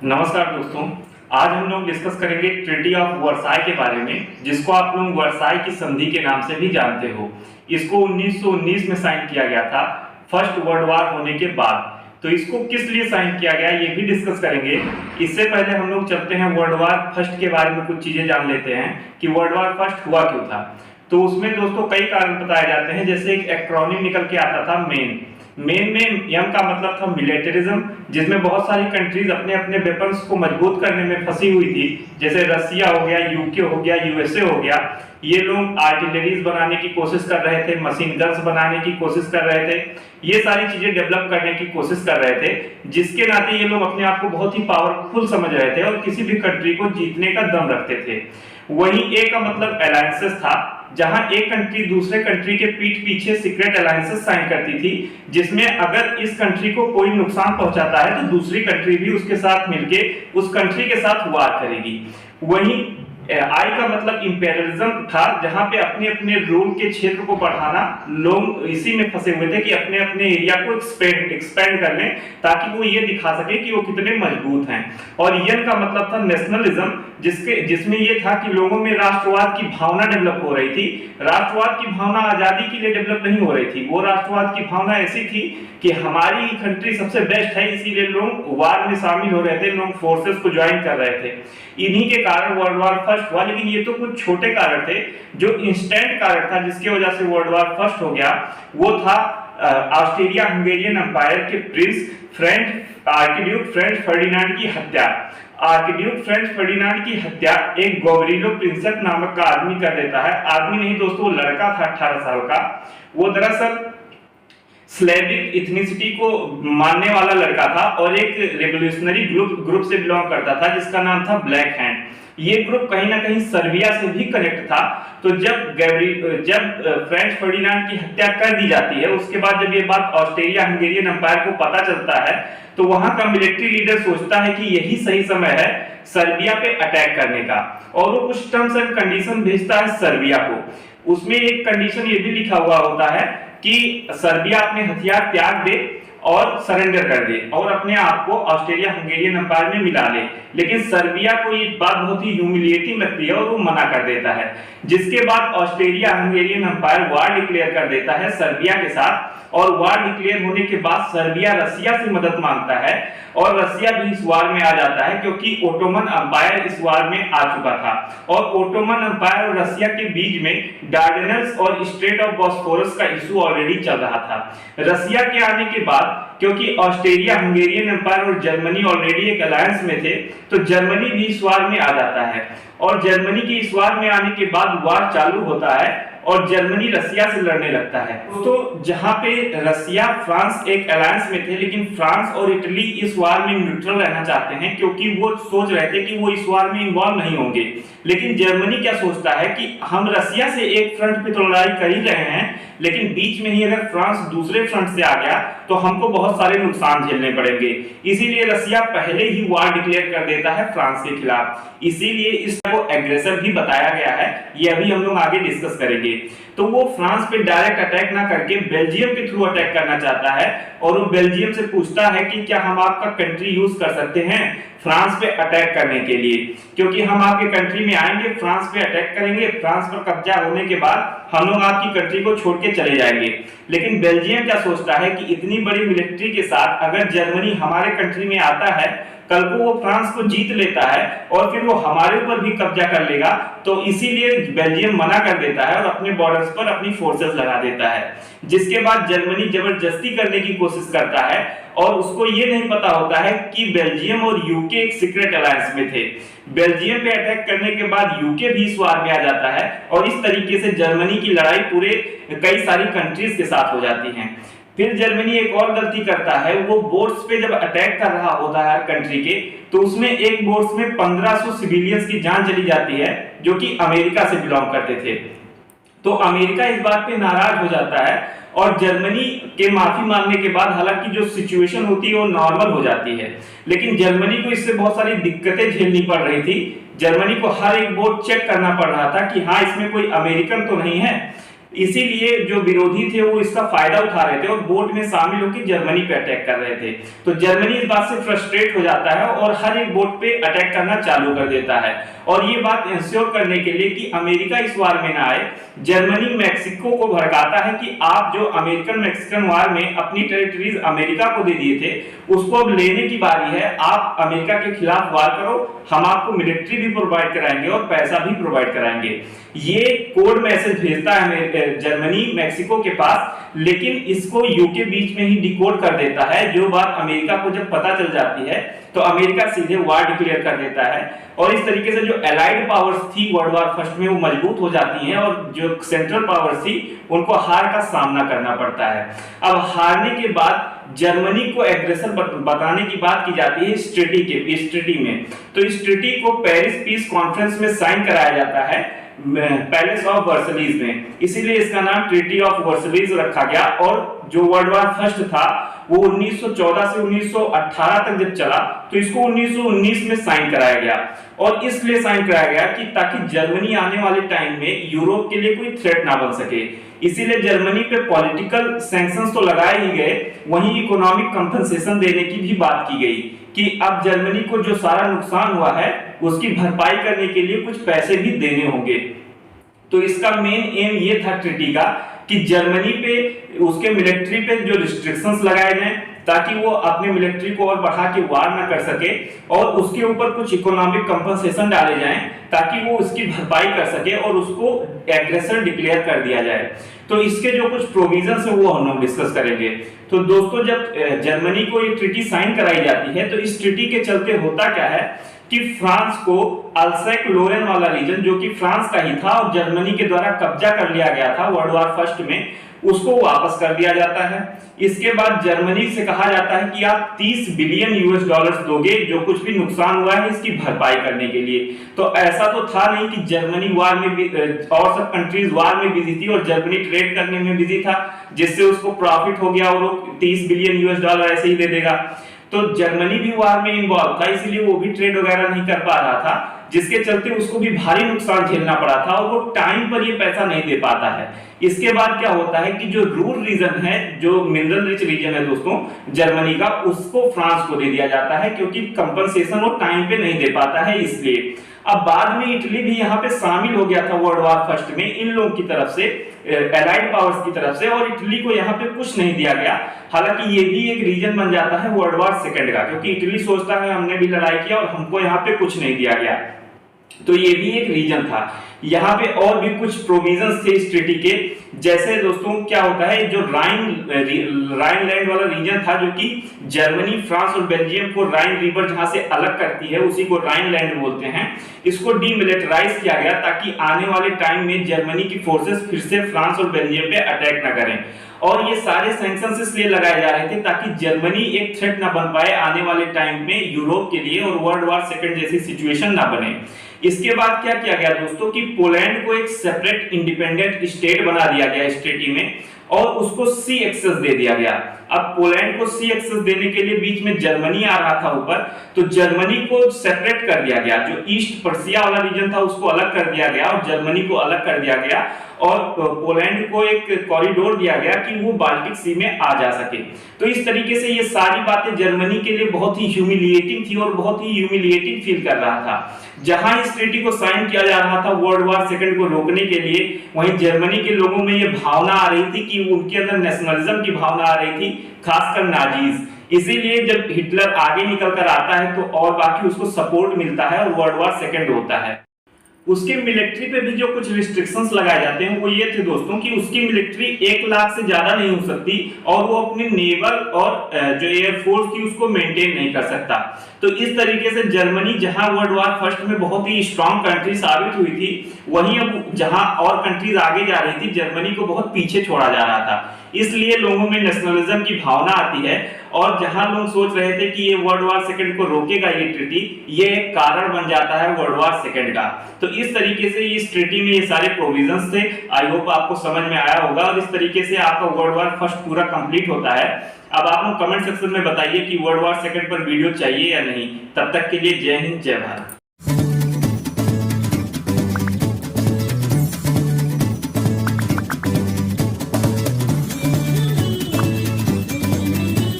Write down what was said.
नमस्कार दोस्तों। आज हम लोग डिस्कस करेंगे ट्रीटी ऑफ वर्साई के बारे में, जिसको आप लोग वर्साई की संधि के नाम से भी जानते हो। इसको 1919 में साइन किया गया था, फर्स्ट वर्ल्ड वॉर होने के बाद। तो इसको किस लिए साइन किया गया ये भी डिस्कस करेंगे। इससे पहले हम लोग चलते हैं वर्ल्ड वॉर फर्स्ट के बारे में, कुछ चीजें जान लेते हैं कि वर्ल्ड वॉर फर्स्ट हुआ क्यों था। तो उसमें दोस्तों कई कारण बताए जाते हैं, जैसे एक एक्रोनिम निकल के आता था मेन में एम का मतलब था मिलिटरिज्म, जिसमें बहुत सारी कंट्रीज अपने अपने वेपन्स को मजबूत करने में फंसी हुई थी। जैसे रसिया हो गया, यूके हो गया, यूएसए हो गया। ये लोग आर्टिलरीज बनाने की कोशिश कर रहे थे, मशीन गन्स बनाने की कोशिश कर रहे थे, ये सारी चीजें डेवलप करने की कोशिश कर रहे थे, जिसके नाते ये लोग अपने आप को बहुत ही पावरफुल समझ रहे थे और किसी भी कंट्री को जीतने का दम रखते थे। वहीं ए का मतलब अलायंसेस था, जहां एक कंट्री दूसरे कंट्री के पीठ पीछे सीक्रेट अलायंसेस साइन करती थी, जिसमें अगर इस कंट्री को कोई नुकसान पहुंचाता है तो दूसरी कंट्री भी उसके साथ मिलके उस कंट्री के साथ वार करेगी। वहीं आई का मतलब इंपेरियलिज्म था, जहां पे अपने अपने रूल के क्षेत्र को बढ़ाना, लोग इसी में फंसे हुए थे कि अपने अपने एरिया को एक्सपेंड कर लें ताकि वो ये दिखा सके कि वो कितने मजबूत हैं। और एन का मतलब था नेशनलिज्म, जिसमें ये था कि लोगों में राष्ट्रवाद की भावना डेवलप हो रही थी। राष्ट्रवाद की भावना आजादी के लिए डेवलप नहीं हो रही थी, वो राष्ट्रवाद की भावना ऐसी थी कि हमारी कंट्री सबसे बेस्ट है, इसीलिए लोग वार में शामिल हो रहे थे, लोग फोर्सेस को ज्वाइन कर रहे थे। इन्हीं के कारण वर्ल्ड वॉर फर्स्ट हुआ। लेकिन ये तो कुछ छोटे कारण थे। जो इंस्टेंट कारण था जिसकी वजह से वर्ल्ड वॉर फर्स्ट हो गया, वो था ऑस्ट्रिया हंगेरियन एम्पायर के प्रिंस आर्किड्यूक फ्रेंच फर्डिनांड की हत्या। आर्किड्यूक फ्रेंच फर्डिनांड की हत्या एक गोबरिलो प्रिंसेप नामक का आदमी कर देता है। आदमी नहीं दोस्तों, वो लड़का था 18 साल का। वो दरअसल स्लेविक इथनिसिटी को मानने वाला लड़का था और एक रेवोल्यूशनरी ग्रुप से बिलोंग करता था जिसका नाम था ब्लैक हैंड। ये ग्रुप कहीं ना कहीं सर्बिया से भी कनेक्ट था। तो जब फ्रेंच फर्डिनांड की हत्या कर दी जाती है, उसके बाद जब ये बात ऑस्ट्रिया हंगेरियन एम्पायर को पता चलता है, तो वहां का मिलिट्री लीडर सोचता है कि यही सही समय है सर्बिया पे अटैक करने का, और वो कुछ टर्म्स एंड कंडीशन भेजता है सर्बिया को। उसमें एक कंडीशन ये भी लिखा हुआ होता है कि सर्बिया अपने हथियार त्याग दे और सरेंडर कर दे और अपने आप को ऑस्ट्रिया हंगेरियन एम्पायर में मिला ले। लेकिन सर्बिया को ये बात बहुत ही ह्यूमिलिएटिंग लगती है और वो मना कर देता है, जिसके बाद ऑस्ट्रिया हंगेरियन एम्पायर वार डिक्लेयर कर देता है सर्बिया के साथ। और वार डिक्लेयर होने के बाद सर्बिया रसिया से मदद मांगता है और रसिया भी इस वार में आ जाता है, क्योंकि ओटोमन एम्पायर इस वार में आ चुका था। और ओटोमन एम्पायर और रसिया के बीच में डार्डेनल्स और स्ट्रेट ऑफ बॉस्फोरस का इशू ऑलरेडी चल रहा था। रसिया के आने के बाद, क्योंकि ऑस्ट्रिया हंगेरियन एम्पायर और जर्मनी ऑलरेडी एक अलायंस में थे, तो जर्मनी भी इस वार में आ जाता है। और जर्मनी के इस वार में आने के बाद वार चालू होता है और जर्मनी रसिया से लड़ने लगता है। तो जहां पे रसिया फ्रांस एक अलायंस में थे, लेकिन फ्रांस और इटली इस वार में न्यूट्रल रहना चाहते हैं, क्योंकि वो सोच रहे थे कि वो इस वार में इन्वॉल्व नहीं होंगे। लेकिन जर्मनी क्या सोचता है कि हम रसिया से एक फ्रंट पे तो लड़ाई कर ही रहे हैं, लेकिन बीच में ही अगर फ्रांस दूसरे फ्रंट से आ गया तो हमको बहुत सारे नुकसान झेलने पड़ेंगे। इसीलिए रसिया पहले ही वार डिक्लेयर कर देता है फ्रांस के खिलाफ। इसीलिए इसको एग्रेसर भी बताया गया है, ये अभी हम लोग आगे डिस्कस करेंगे। तो वो फ्रांस पे डायरेक्ट अटैक ना करके बेल्जियम के थ्रू अटैक करना चाहता है, और वो बेल्जियम से पूछता है कि क्या हम आपका कंट्री यूज कर सकते हैं फ्रांस पे अटैक करने के लिए, क्योंकि हम आपके कंट्री में आएंगे, फ्रांस पे अटैक करेंगे, फ्रांस पर कब्जा होने के बाद हम लोग आपकी कंट्री को छोड़ के चले जाएंगे। लेकिन बेल्जियम क्या सोचता है कि इतनी बड़ी मिलिट्री के साथ अगर जर्मनी हमारे कंट्री में आता है, कल को वो फ्रांस को जीत लेता है और फिर वो हमारे ऊपर भी कब्जा कर लेगा। तो इसीलिए बेल्जियम मना कर देता है और अपने बॉर्डर्स पर अपनी फोर्सेस लगा देता है, जिसके बाद जर्मनी जबरदस्ती करने की कोशिश करता है। और उसको ये नहीं पता होता है कि बेल्जियम और यूके एक सीक्रेट अलायंस में थे। बेल्जियम पे अटैक करने के बाद यूके भी इस वार में आ जाता है, और इस तरीके से जर्मनी की लड़ाई पूरे कई सारी कंट्रीज के साथ हो जाती है। फिर जर्मनी एक और गलती करता है, वो बोट्स पे जब अटैक कर रहा होता है कंट्री के, तो उसमें एक बोट्स में 1500 सिविलियंस की जान चली जाती है, जो कि अमेरिका से बिलोंग करते थे। तो अमेरिका इस बात पे नाराज हो जाता है और जर्मनी के माफी मांगने के बाद हालांकि जो सिचुएशन होती है वो नॉर्मल हो जाती है, लेकिन जर्मनी को इससे बहुत सारी दिक्कतें झेलनी पड़ रही थी। जर्मनी को हर एक बोट चेक करना पड़ रहा था कि हाँ इसमें कोई अमेरिकन तो नहीं है। इसीलिए जो विरोधी थे वो इसका फायदा उठा रहे थे और बोट में शामिल होकर जर्मनी पे अटैक कर रहे थे। तो जर्मनी इस बात से फ्रस्ट्रेट हो जाता है और हर एक बोट पे अटैक करना चालू कर देता है। और ये बात इंश्योर करने के लिए कि अमेरिका इस वार में ना आए, जर्मनी मैक्सिको को भड़काता है कि आप जो अमेरिकन मैक्सिकन वार में अपनी टेरिटरीज अमेरिका को दे दिए थे उसको अब लेने की बारी है, आप अमेरिका के खिलाफ वार करो, हम आपको मिलिट्री भी प्रोवाइड कराएंगे और पैसा भी प्रोवाइड कराएंगे। ये कोड मैसेज भेजता है जर्मनी मैक्सिको के पास, लेकिन इसको यूके बीच में ही डिकोड कर देता है। जो बात अमेरिका को जब पता चल जाती है तो अमेरिका सीधे वार डिक्लेयर कर देता है और इस तरीके से जो एलाइड पावर्स थी वर्ल्ड वार फर्स्ट में वो मजबूत हो जाती हैं और जो सेंट्रल पावर्स थी उनको हार का सामना करना पड़ता है। अब हारने के बाद जर्मनी को एग्रेसर बताने की बात की जाती है इस ट्रीटी में। तो इस ट्रीटी को पेरिस पीस कॉन्फ्रेंस में साइन कराया जाता है पैलेस ऑफ वर्सलीज में, इसीलिए इसका नाम ट्रीटी ऑफ वर्सलीज रखा गया। और जो वर्ल्ड वार फर्स्ट था वो 1914 से 1918 तक जब चला तो इसको 1919 में साइन कराया गया। और इसलिए साइन कराया गया कि ताकि जर्मनी आने वाले टाइम में यूरोप के लिए कोई थ्रेट ना बन सके। इसीलिए जर्मनी पे पॉलिटिकल सैंक्शंस तो लगाए ही गए, वहीं इकोनॉमिक कंपनसेशन देने की भी बात की गई कि अब जर्मनी को जो सारा नुकसान हुआ है उसकी भरपाई करने के लिए कुछ पैसे भी देने होंगे। तो इसका मेन एम ये था ट्रीटी का कि जर्मनी पे उसके मिलिट्री पे जो रिस्ट्रिक्शंस लगाए गए ताकि वो अपने मिलिट्री को और बढ़ा के वार ना कर सके और उसके ऊपर कुछ इकोनॉमिक कंपनसेशन डाले जाएं ताकि वो उसकी भरपाई कर सके और उसको एग्रेसर डिक्लेयर कर दिया जाए। तो इसके जो कुछ प्रोविजंस है वो हम लोग डिस्कस करेंगे। तो दोस्तों जब जर्मनी को ये ट्रीटी साइन कराई जाती है तो इस ट्रीटी के चलते होता क्या है कि फ्रांस को अल्सैक लोरेन वाला रीजन जो कि फ्रांस का ही था और जर्मनी के द्वारा कब्जा कर लिया गया था वर्ल्ड वार फर्स्ट में, उसको वापस कर दिया जाता है। इसके बाद जर्मनी से कहा जाता है कि आप 30 बिलियन यूएस डॉलर्स दोगे जो कुछ भी नुकसान हुआ है इसकी भरपाई करने के लिए। तो ऐसा तो था नहीं कि जर्मनी वार में और सब कंट्रीज वार में बिजी थी और जर्मनी ट्रेड करने में बिजी था जिससे उसको प्रॉफिट हो गया और वो 30 बिलियन यूएस डॉलर ऐसे ही दे देगा। तो जर्मनी भी वार में इन्वॉल्व था, इसलिए वो भी ट्रेड वगैरह नहीं कर पा रहा था, जिसके चलते उसको भी भारी नुकसान झेलना पड़ा था और वो टाइम पर ये पैसा नहीं दे पाता है। इसके बाद क्या होता है कि जो रूर रीजन है, जो मिनरल रिच रीजन है दोस्तों जर्मनी का, उसको फ्रांस को दे दिया जाता है क्योंकि कंपनसेशन वो टाइम पे नहीं दे पाता है इसलिए। अब बाद में इटली भी यहाँ पे शामिल हो गया था वर्ल्ड वार फर्स्ट में इन लोगों की तरफ से, एलाइड पावर्स की तरफ से, और इटली को यहाँ पे कुछ नहीं दिया गया। हालांकि ये भी एक रीजन बन जाता है वर्ल्ड वार सेकंड का, क्योंकि इटली सोचता है हमने भी लड़ाई किया और हमको यहाँ पे कुछ नहीं दिया गया। तो ये भी एक रीजन था। यहाँ पे और भी कुछ प्रोविजंस थे इस ट्रीटी के, जैसे दोस्तों क्या होता है जो राइन लैंड वाला रीजन था जो कि जर्मनी, फ्रांस और बेल्जियम को राइन रिवर जहां से अलग करती है उसी को राइन लैंड बोलते हैं, इसको डीमिलिटराइज किया गया ताकि आने वाले टाइम में जर्मनी की फोर्सेस फिर से फ्रांस और बेल्जियम पे अटैक न करें। और ये सारे सैंक्शंस इसलिए लगाए जा रहे थे ताकि जर्मनी एक थ्रेट ना बन पाए आने वाले टाइम में यूरोप के लिए और वर्ल्ड वार सेकंड जैसी सिचुएशन ना बने। इसके बाद क्या किया गया दोस्तों कि पोलैंड को एक सेपरेट इंडिपेंडेंट स्टेट बना दिया गया इस ट्रीटी में और उसको सी एक्सेस दे दिया गया। अब पोलैंड को सी एक्सेस देने के लिए बीच में जर्मनी आ रहा था ऊपर, तो जर्मनी को सेपरेट कर दिया गया, जो ईस्ट पर्सिया वाला रीजन था उसको अलग कर दिया गया और जर्मनी को अलग कर दिया गया और पोलैंड को एक कॉरिडोर दिया गया कि वो बाल्टिक सी में आ जा सके। तो इस तरीके से ये सारी बातें जर्मनी के लिए बहुत ही ह्यूमिलिएटिंग थी और बहुत ही ह्यूमिलिएटिंग फील कर रहा था। जहां इस ट्रीटी को साइन किया जा रहा था वर्ल्ड वार सेकंड को रोकने के लिए, वहीं जर्मनी के लोगों में ये भावना आ रही थी कि उनके अंदर नेशनलिज्म की भावना आ रही थी, खासकर नाजीज। इसीलिए जब हिटलर आगे निकल कर आता है तो और बाकी उसको सपोर्ट मिलता है और वर्ल्ड वार सेकंड होता है। उसके मिलिट्री पे भी जो कुछ रिस्ट्रिक्शंस लगाए जाते हैं वो ये थे दोस्तों कि उसकी मिलिट्री 1 लाख से ज्यादा नहीं हो सकती और वो अपने नेवल और जो एयरफोर्स थी उसको मेंटेन नहीं कर सकता। तो इस तरीके से जर्मनी जहां वर्ल्ड वार फर्स्ट में बहुत ही स्ट्रांग कंट्री साबित हुई थी, वहीं अब जहां और कंट्रीज आगे जा रही थी जर्मनी को बहुत पीछे छोड़ा जा रहा था। इसलिए लोगों में नेशनलिज्म की भावना आती है और जहां लोग सोच रहे थे कि ये वर्ल्ड वार सेकंड को रोकेगा ये ट्रीटी, ये एक कारण बन जाता है वर्ल्ड वार सेकंड का। तो इस तरीके से इस ट्रीटी में ये सारे प्रोविजंस थे। आई होप आपको समझ में आया होगा और इस तरीके से आपका वर्ल्ड वार फर्स्ट पूरा कंप्लीट होता है। अब आप लोग कमेंट सेक्शन में बताइए कि वर्ल्ड वार सेकंड पर वीडियो चाहिए या नहीं। तब तक के लिए जय हिंद, जय भारत।